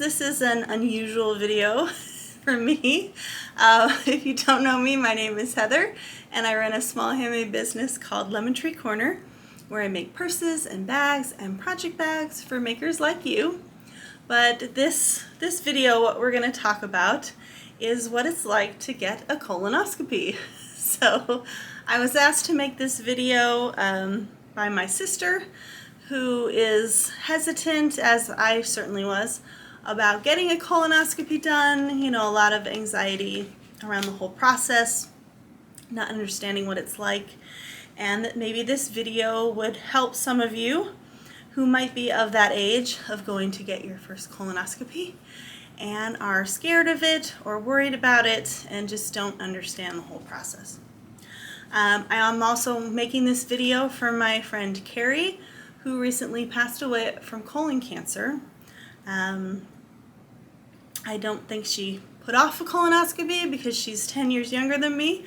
This is an unusual video for me. If you don't know me, my name is Heather, and I run a small handmade business called Lemon Tree Corner, where I make purses and bags and project bags for makers like you. But this video, what we're going to talk about is what it's like to get a colonoscopy. So I was asked to make this video by my sister, who is hesitant, as I certainly was, about getting a colonoscopy done. You know, a lot of anxiety around the whole process, not understanding what it's like, and that maybe this video would help some of you who might be of that age of going to get your first colonoscopy and are scared of it or worried about it and just don't understand the whole process. I am also making this video for my friend Keri, who recently passed away from colon cancer. I don't think she put off a colonoscopy because she's 10 years younger than me,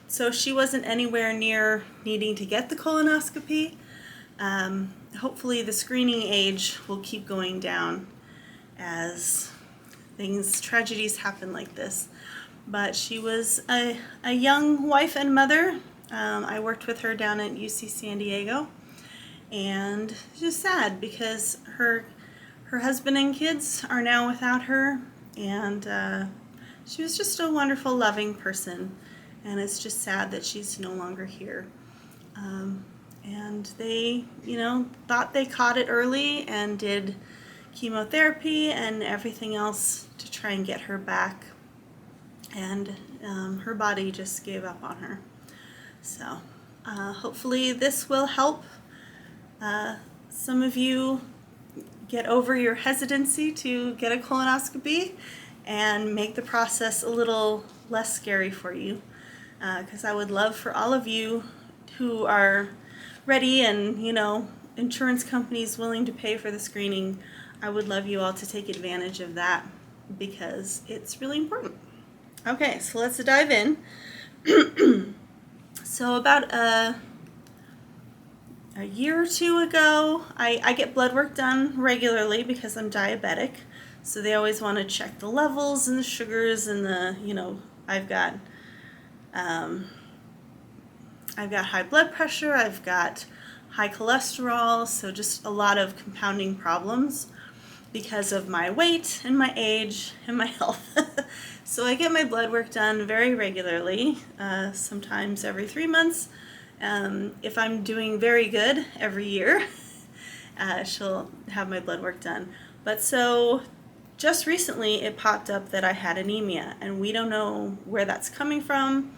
so she wasn't anywhere near needing to get the colonoscopy. Hopefully the screening age will keep going down as tragedies happen like this. But she was a young wife and mother. I worked with her down at UC San Diego. And it's just sad because her husband and kids are now without her, and she was just a wonderful, loving person, and it's just sad that she's no longer here. And they, thought they caught it early and did chemotherapy and everything else to try and get her back, and her body just gave up on her. So hopefully this will help some of you get over your hesitancy to get a colonoscopy and make the process a little less scary for you. Because I would love for all of you who are ready and, insurance companies willing to pay for the screening, I would love you all to take advantage of that because it's really important. Okay, so let's dive in. So about a year or two ago, I get blood work done regularly because I'm diabetic. So they always want to check the levels and the sugars and I've got high blood pressure, I've got high cholesterol, so just a lot of compounding problems because of my weight and my age and my health. So I get my blood work done very regularly, sometimes every 3 months. If I'm doing very good, every year, she'll have my blood work done. But so just recently it popped up that I had anemia, and we don't know where that's coming from.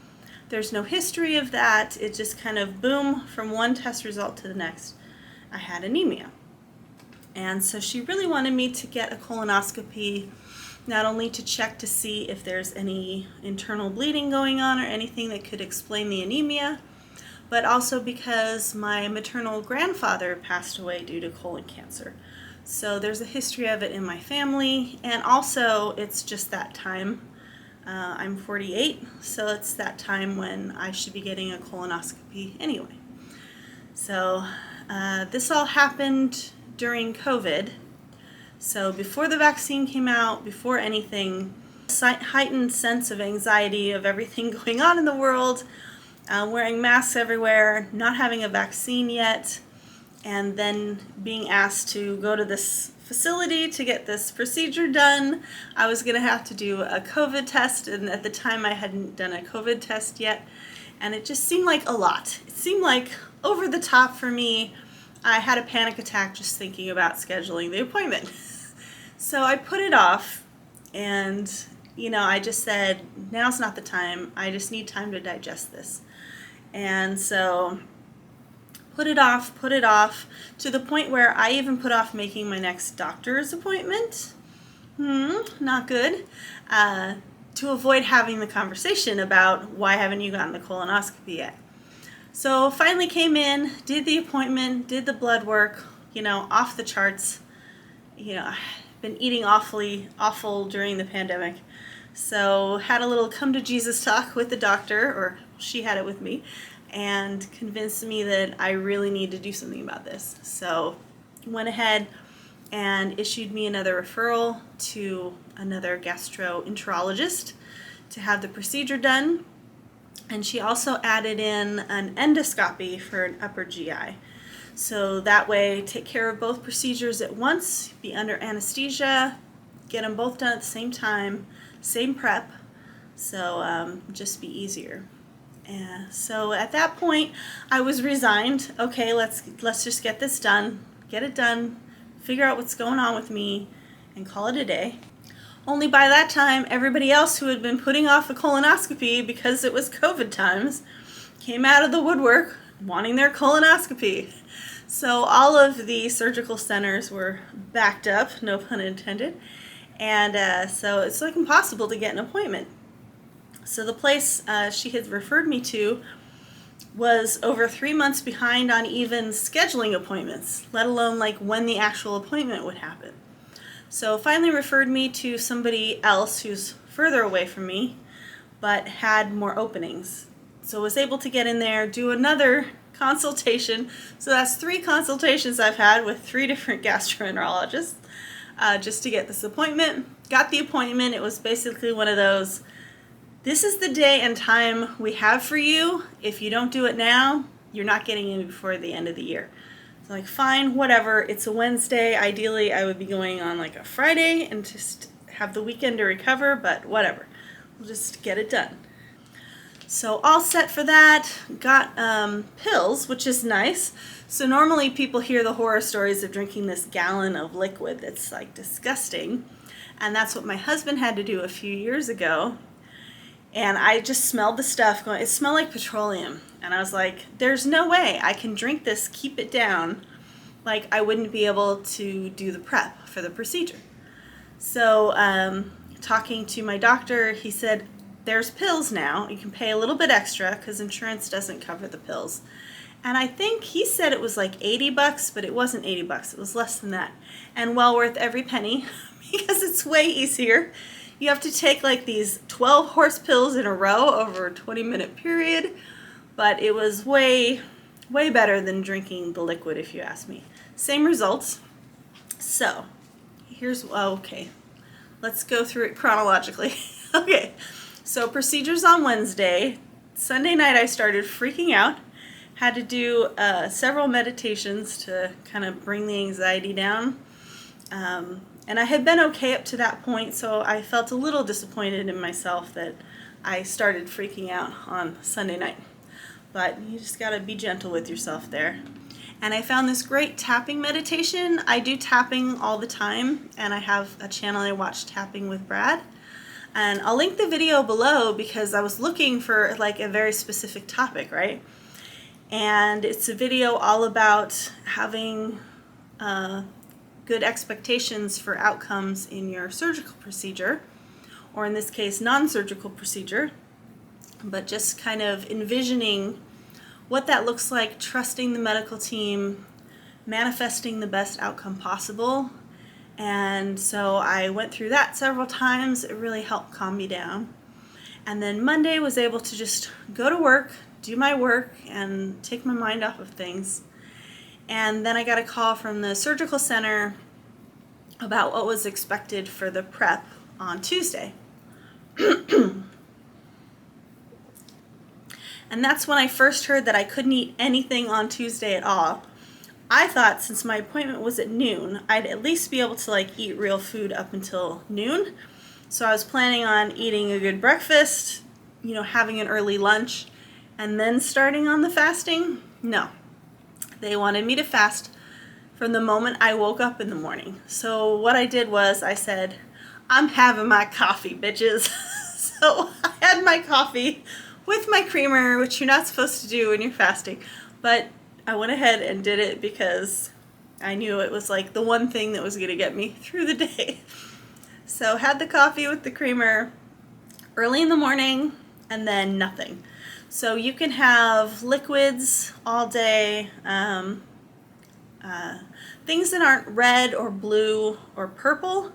There's no history of that. It just kind of boom, from one test result to the next, I had anemia. And so she really wanted me to get a colonoscopy, not only to check to see if there's any internal bleeding going on or anything that could explain the anemia, but also because my maternal grandfather passed away due to colon cancer. So there's a history of it in my family, and also it's just that time. I'm 48, so it's that time when I should be getting a colonoscopy anyway. So this all happened during COVID. So before the vaccine came out, before anything, heightened sense of anxiety of everything going on in the world, wearing masks everywhere, not having a vaccine yet, and then being asked to go to this facility to get this procedure done. I was going to have to do a COVID test, and at the time I hadn't done a COVID test yet, and it just seemed like a lot. It seemed like over the top for me. I had a panic attack just thinking about scheduling the appointment. So I put it off, and I just said, now's not the time. I just need time to digest this. And so put it off to the point where I even put off making my next doctor's appointment. Not good. To avoid having the conversation about why haven't you gotten the colonoscopy yet. So finally came in, did the appointment, did the blood work, off the charts. I've been eating awful during the pandemic. So had a little come to Jesus talk with the doctor, or she had it with me, and convinced me that I really need to do something about this. So went ahead, and issued me another referral to another gastroenterologist to have the procedure done. And she also added in an endoscopy for an upper GI. So that way, take care of both procedures at once, be under anesthesia, get them both done at the same time, same prep, so just be easier. And so at that point, I was resigned. Okay, let's just get this done, get it done, figure out what's going on with me, and call it a day. Only by that time, everybody else who had been putting off a colonoscopy because it was COVID times came out of the woodwork wanting their colonoscopy. So all of the surgical centers were backed up, no pun intended, and so it's like impossible to get an appointment. So the place she had referred me to was over 3 months behind on even scheduling appointments, let alone like when the actual appointment would happen. So finally referred me to somebody else who's further away from me, but had more openings. So was able to get in there, do another consultation. So that's 3 consultations I've had with 3 different gastroenterologists just to get this appointment. Got the appointment. It was basically one of those, this is the day and time we have for you. If you don't do it now, you're not getting in before the end of the year. So like, fine, whatever. It's a Wednesday. Ideally, I would be going on like a Friday and just have the weekend to recover, but whatever. We'll just get it done. So all set for that, got pills, which is nice. So normally people hear the horror stories of drinking this gallon of liquid that's like disgusting. And that's what my husband had to do a few years ago. And I just smelled the stuff going, it smelled like petroleum. And I was like, there's no way I can drink this, keep it down. Like I wouldn't be able to do the prep for the procedure. So talking to my doctor, he said, there's pills now. You can pay a little bit extra because insurance doesn't cover the pills. And I think he said it was like $80, but it wasn't $80. It was less than that. And well worth every penny because it's way easier. You have to take like these 12 horse pills in a row over a 20-minute period. But it was way better than drinking the liquid, if you ask me. Same results. So here's, okay, let's go through it chronologically. Okay. So procedures on Wednesday. Sunday night I started freaking out. Had to do several meditations to kind of bring the anxiety down. And I had been okay up to that point, so I felt a little disappointed in myself that I started freaking out on Sunday night. But you just got to be gentle with yourself there. And I found this great tapping meditation. I do tapping all the time, and I have a channel I watch, Tapping with Brad. And I'll link the video below because I was looking for like a very specific topic, right? And it's a video all about having good expectations for outcomes in your surgical procedure, or in this case, non-surgical procedure, but just kind of envisioning what that looks like, trusting the medical team, manifesting the best outcome possible. And so I went through that several times. It really helped calm me down. And then Monday was able to just go to work, do my work, and take my mind off of things. And then I got a call from the surgical center about what was expected for the prep on Tuesday. And that's when I first heard that I couldn't eat anything on Tuesday at all. I thought since my appointment was at noon, I'd at least be able to like eat real food up until noon. So I was planning on eating a good breakfast, you know, having an early lunch, and then starting on the fasting. No, they wanted me to fast from the moment I woke up in the morning. So what I did was I said, I'm having my coffee, bitches. So I had my coffee with my creamer, which you're not supposed to do when you're fasting, but I went ahead and did it because I knew it was like the one thing that was going to get me through the day. So had the coffee with the creamer early in the morning and then nothing. So you can have liquids all day, things that aren't red or blue or purple.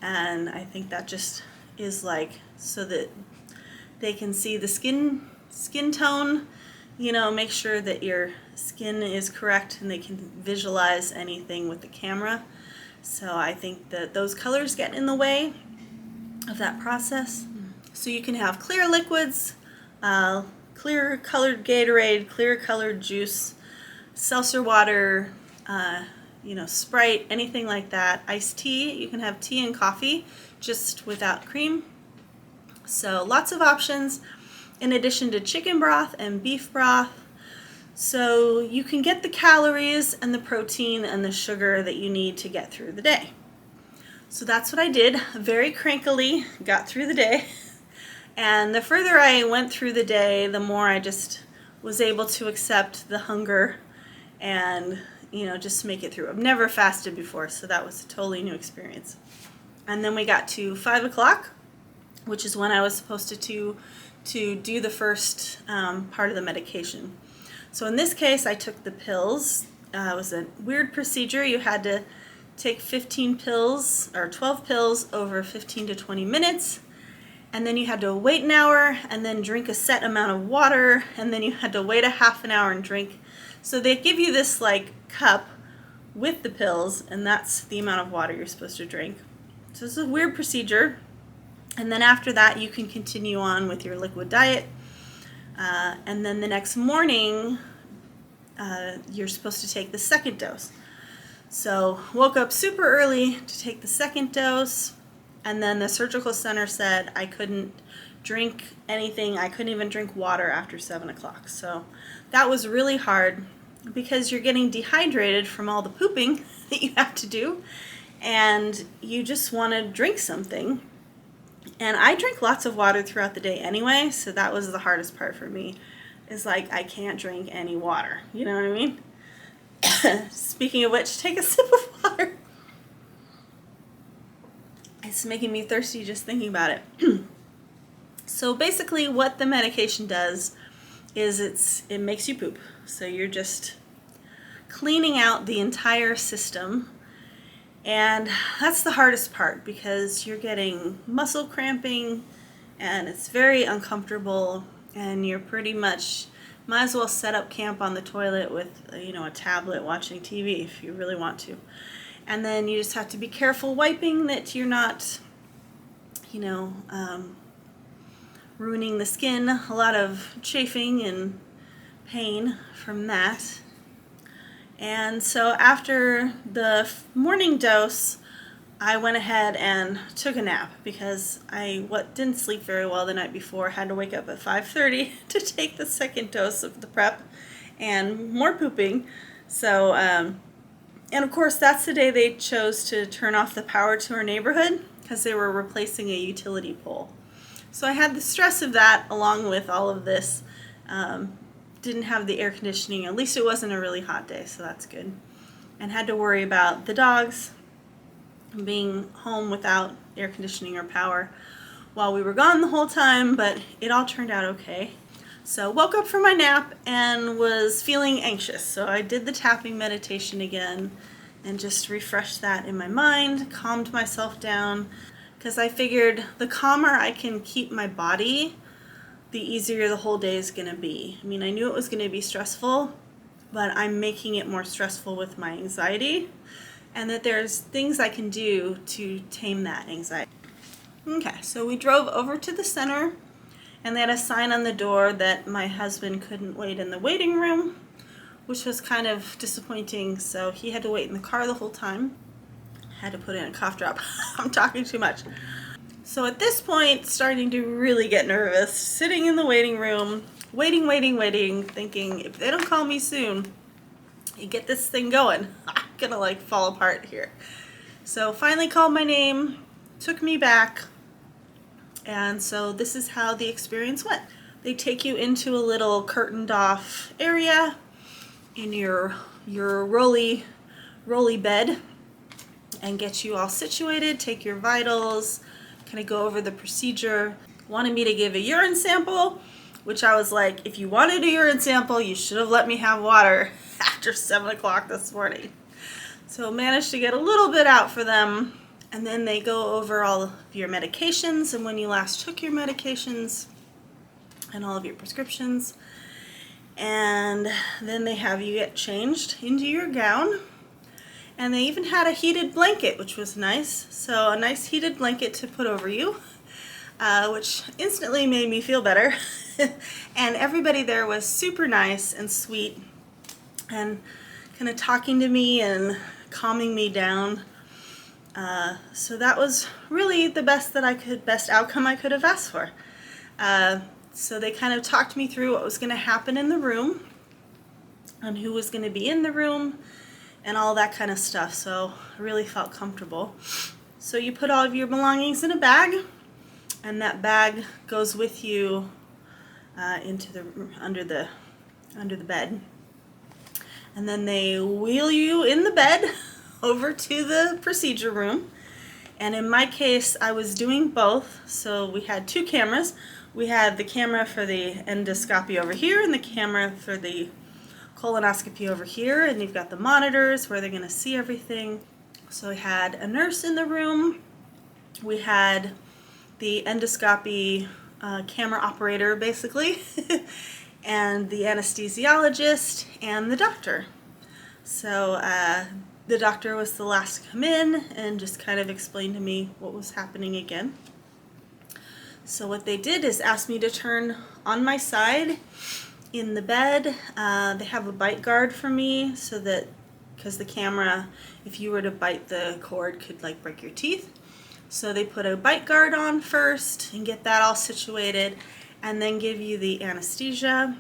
And I think that just is like so that they can see the skin tone, you know, make sure that your skin is correct and they can visualize anything with the camera. So I think that those colors get in the way of that process. So you can have clear liquids, clear colored Gatorade, clear colored juice, seltzer water, Sprite, anything like that. Iced tea, you can have tea and coffee just without cream. So lots of options in addition to chicken broth and beef broth. So you can get the calories and the protein and the sugar that you need to get through the day. So that's what I did, very crankily got through the day. And the further I went through the day, the more I just was able to accept the hunger and, just make it through. I've never fasted before, so that was a totally new experience. And then we got to 5 o'clock, which is when I was supposed to do the first part of the medication. So in this case, I took the pills. It was a weird procedure. You had to take 15 pills or 12 pills over 15 to 20 minutes. And then you had to wait an hour and then drink a set amount of water. And then you had to wait a half an hour and drink. So they give you this cup with the pills, and that's the amount of water you're supposed to drink. So it's a weird procedure. And then after that, you can continue on with your liquid diet. And then the next morning, you're supposed to take the second dose. So woke up super early to take the second dose, and then the surgical center said I couldn't drink anything. I couldn't even drink water after 7 o'clock. So that was really hard because you're getting dehydrated from all the pooping that you have to do, and you just want to drink something. And I drink lots of water throughout the day anyway, so that was the hardest part for me, is I can't drink any water. You know what I mean? Speaking of which, take a sip of water. It's making me thirsty just thinking about it. So basically what the medication does is it makes you poop. So you're just cleaning out the entire system. And that's the hardest part because you're getting muscle cramping and it's very uncomfortable, and you're pretty much might as well set up camp on the toilet with a tablet watching TV if you really want to. And then you just have to be careful wiping that you're not ruining the skin. A lot of chafing and pain from that. And so after the morning dose, I went ahead and took a nap because I didn't sleep very well the night before. Had to wake up at 5:30 to take the second dose of the prep and more pooping. So, and of course that's the day they chose to turn off the power to our neighborhood because they were replacing a utility pole. So I had the stress of that along with all of this. Didn't have the air conditioning, at least it wasn't a really hot day, so that's good. And had to worry about the dogs being home without air conditioning or power while we were gone the whole time, but it all turned out okay. So woke up from my nap and was feeling anxious, so I did the tapping meditation again and just refreshed that in my mind, calmed myself down, because I figured the calmer I can keep my body, the easier the whole day is going to be. I mean, I knew it was going to be stressful, but I'm making it more stressful with my anxiety, and that there's things I can do to tame that anxiety. Okay, so we drove over to the center, and they had a sign on the door that my husband couldn't wait in the waiting room, which was kind of disappointing, so he had to wait in the car the whole time. Had to put in a cough drop. I'm talking too much. So at this point, starting to really get nervous, sitting in the waiting room, waiting, thinking, if they don't call me soon, you get this thing going. I'm gonna fall apart here. So finally called my name, took me back, and so this is how the experience went. They take you into a little curtained off area in your rolly bed and get you all situated, take your vitals, kind of go over the procedure. Wanted me to give a urine sample, which I was like, if you wanted a urine sample, you should have let me have water after 7 o'clock this morning. So managed to get a little bit out for them. And then they go over all of your medications and when you last took your medications and all of your prescriptions. And then they have you get changed into your gown. And they even had a heated blanket, which was nice. So a nice heated blanket to put over you, which instantly made me feel better. And everybody there was super nice and sweet and kind of talking to me and calming me down. So that was really the best outcome I could have asked for. So they kind of talked me through what was going to happen in the room and who was going to be in the room and all that kind of stuff. So I really felt comfortable. So you put all of your belongings in a bag, and that bag goes with you under the bed. And then they wheel you in the bed over to the procedure room. And in my case, I was doing both. So we had two cameras. We had the camera for the endoscopy over here and the camera for the colonoscopy over here. And you've got the monitors where they're going to see everything. So we had a nurse in the room. We had the endoscopy camera operator, basically, and the anesthesiologist and the doctor. So the doctor was the last to come in and just kind of explain to me what was happening again. So what they did is ask me to turn on my side in the bed. They have a bite guard for me so that, because the camera, if you were to bite the cord, could like break your teeth. So they put a bite guard on first and get that all situated, and then give you the anesthesia.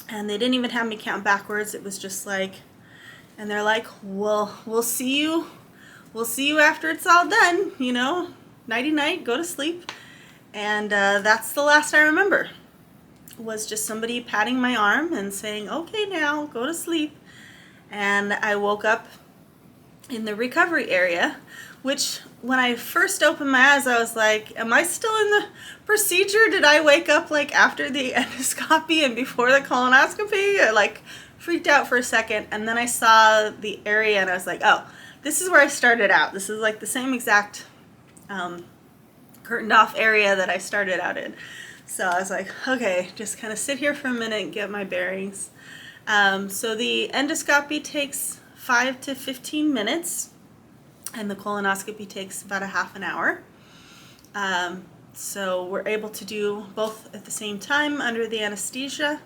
And they didn't even have me count backwards. It was just like, and they're like, well, we'll see you after it's all done, you know, nighty night, go to sleep. And that's the last I remember, was just somebody patting my arm and saying, okay, now go to sleep. And I woke up in the recovery area, which when I first opened my eyes, I was like, am I still in the procedure? Did I wake up like after the endoscopy and before the colonoscopy? I like freaked out for a second, and then I saw the area and I was like, oh, this is where I started out. This is like the same exact curtained off area that I started out in. So I was like, okay, just kind of sit here for a minute and get my bearings. So the endoscopy takes 5 to 15 minutes, and the colonoscopy takes about a half an hour. So we're able to do both at the same time under the anesthesia.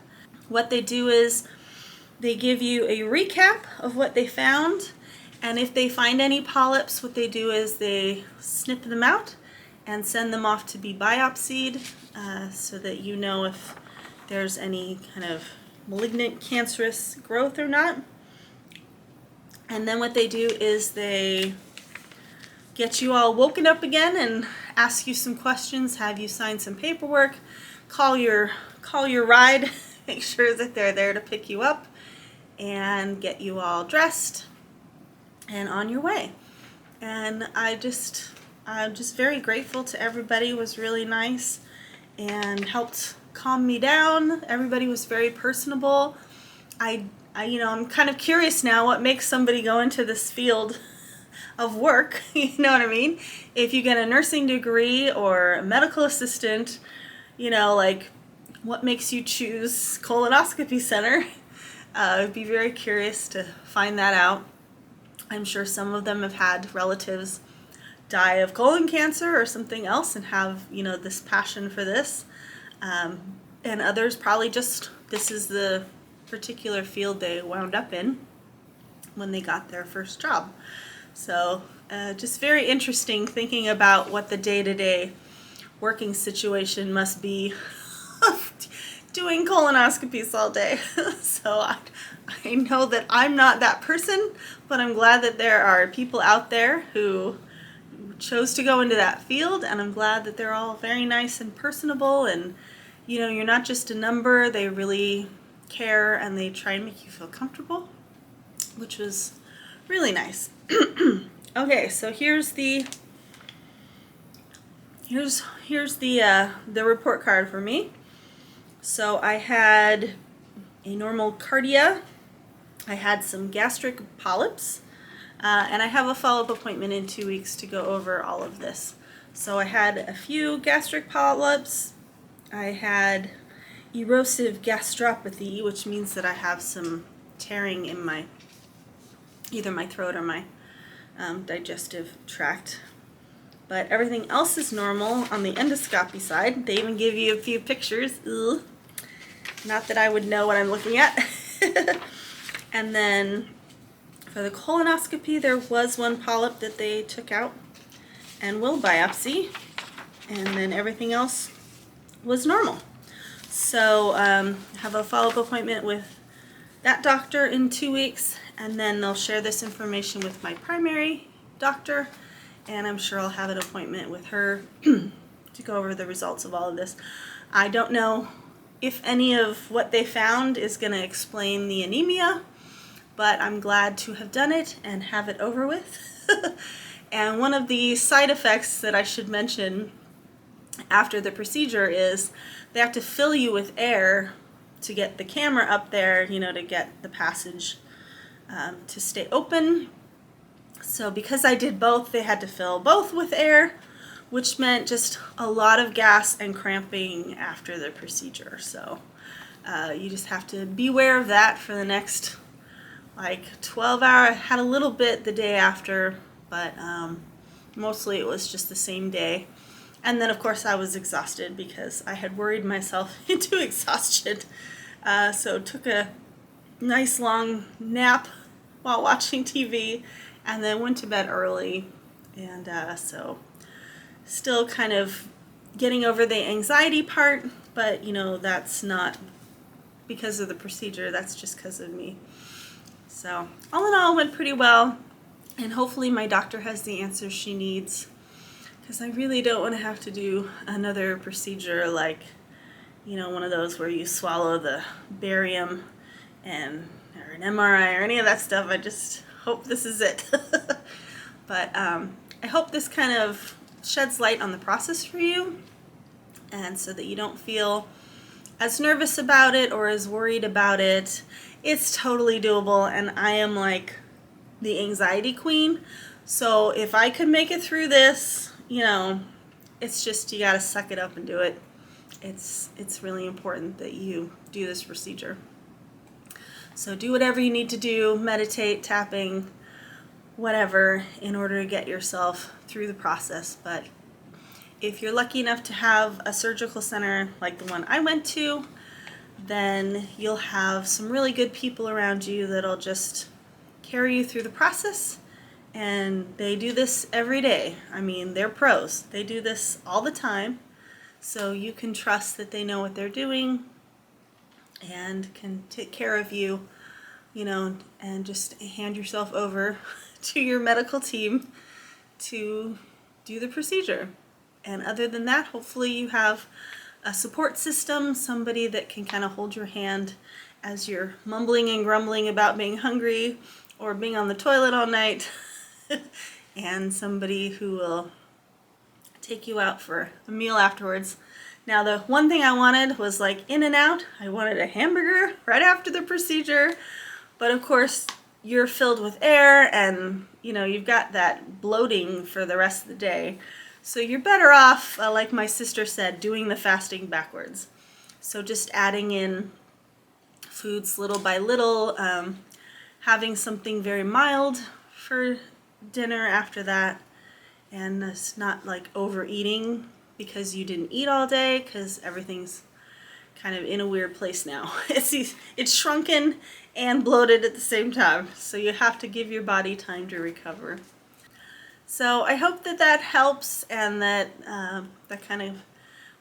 What they do is they give you a recap of what they found, and if they find any polyps, what they do is they snip them out and send them off to be biopsied, so that you know if there's any kind of malignant cancerous growth or not. And then what they do is they get you all woken up again and ask you some questions, have you sign some paperwork, call your ride, make sure that they're there to pick you up, and get you all dressed and on your way. And I'm just very grateful to everybody. It was really nice and helped calm me down. Everybody was very personable. I'm kind of curious now what makes somebody go into this field of work, you know what I mean? If you get a nursing degree or a medical assistant, like what makes you choose colonoscopy center? I'd be very curious to find that out. I'm sure some of them have had relatives die of colon cancer or something else and have, this passion for this. And others probably just, this is the particular field they wound up in when they got their first job. So just very interesting thinking about what the day-to-day working situation must be doing colonoscopies all day. So I know that I'm not that person, but I'm glad that there are people out there who chose to go into that field, and I'm glad that they're all very nice and personable, and you're not just a number. They really care and they try and make you feel comfortable, which was really nice. Okay, so here's the report card for me. So I had a normal cardia, I had some gastric polyps, and I have a follow-up appointment in 2 weeks to go over all of this. So I had a few gastric polyps, I had erosive gastropathy, which means that I have some tearing in my either my throat or my digestive tract. But everything else is normal on the endoscopy side. They even give you a few pictures. Ugh. Not that I would know what I'm looking at. And then for the colonoscopy, there was one polyp that they took out and will biopsy. And then everything else was normal. So have a follow-up appointment with that doctor in 2 weeks, and then they'll share this information with my primary doctor, and I'm sure I'll have an appointment with her to go over the results of all of this. I don't know if any of what they found is going to explain the anemia, but I'm glad to have done it and have it over with. And one of the side effects that I should mention after the procedure is they have to fill you with air to get the camera up there, you know, to get the passage to stay open. So because I did both, they had to fill both with air, which meant just a lot of gas and cramping after the procedure. So you just have to be aware of that for the next like 12 hours. I had a little bit the day after, but mostly it was just the same day. And then of course I was exhausted because I had worried myself into exhaustion. So took a nice long nap while watching TV and then went to bed early. And so still kind of getting over the anxiety part, but you know, that's not because of the procedure, that's just because of me. So all in all, it went pretty well, and hopefully my doctor has the answers she needs, because I really don't want to have to do another procedure like, you know, one of those where you swallow the barium or an MRI or any of that stuff. I just hope this is it. But I hope this kind of sheds light on the process for you, and so that you don't feel as nervous about it or as worried about it. It's totally doable, and I am like the anxiety queen. So if I could make it through this, you know, it's just you gotta suck it up and do it. It's really important that you do this procedure. So do whatever you need to do, meditate, tapping, whatever, in order to get yourself through the process. But if you're lucky enough to have a surgical center like the one I went to, then you'll have some really good people around you that'll just carry you through the process. And they do this every day. I mean, they're pros. They do this all the time. So you can trust that they know what they're doing and can take care of you, you know, and just hand yourself over to your medical team to do the procedure. And other than that, hopefully you have a support system, somebody that can kind of hold your hand as you're mumbling and grumbling about being hungry or being on the toilet all night, and somebody who will take you out for a meal afterwards. Now, the one thing I wanted was like In-N-Out. I wanted a hamburger right after the procedure, but of course you're filled with air and, you know, you've got that bloating for the rest of the day. So you're better off, like my sister said, doing the fasting backwards. So just adding in foods little by little, having something very mild for dinner after that, and it's not like overeating because you didn't eat all day, because everything's kind of in a weird place now. It's shrunken and bloated at the same time, so you have to give your body time to recover. So I hope that that helps, and that that kind of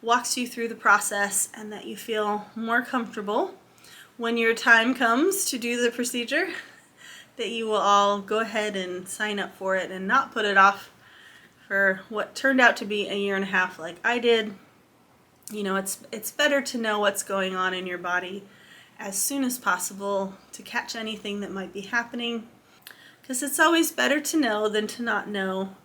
walks you through the process, and that you feel more comfortable when your time comes to do the procedure, that you will all go ahead and sign up for it and not put it off for what turned out to be a year and a half like I did. You know, it's better to know what's going on in your body as soon as possible to catch anything that might be happening. Because it's always better to know than to not know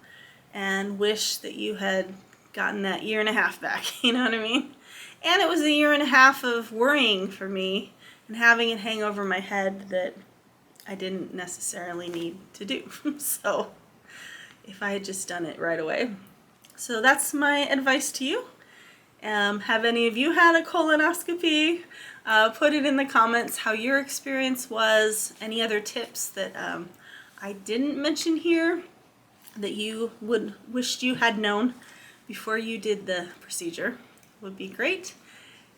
and wish that you had gotten that year and a half back, you know what I mean? And it was a year and a half of worrying for me and having it hang over my head that I didn't necessarily need to do. So if I had just done it right away. So that's my advice to you. Have any of you had a colonoscopy? Put it in the comments how your experience was, any other tips that I didn't mention here that you wished you had known before you did the procedure would be great.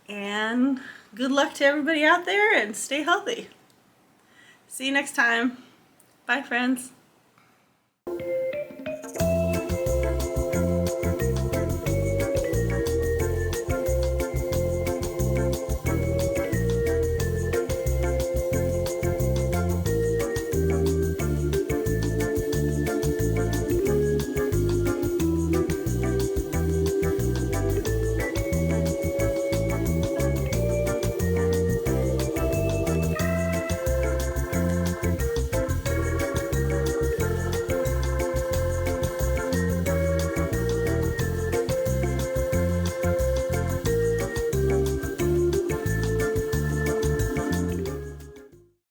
And good luck to everybody out there, and stay healthy. See you next time. Bye, friends.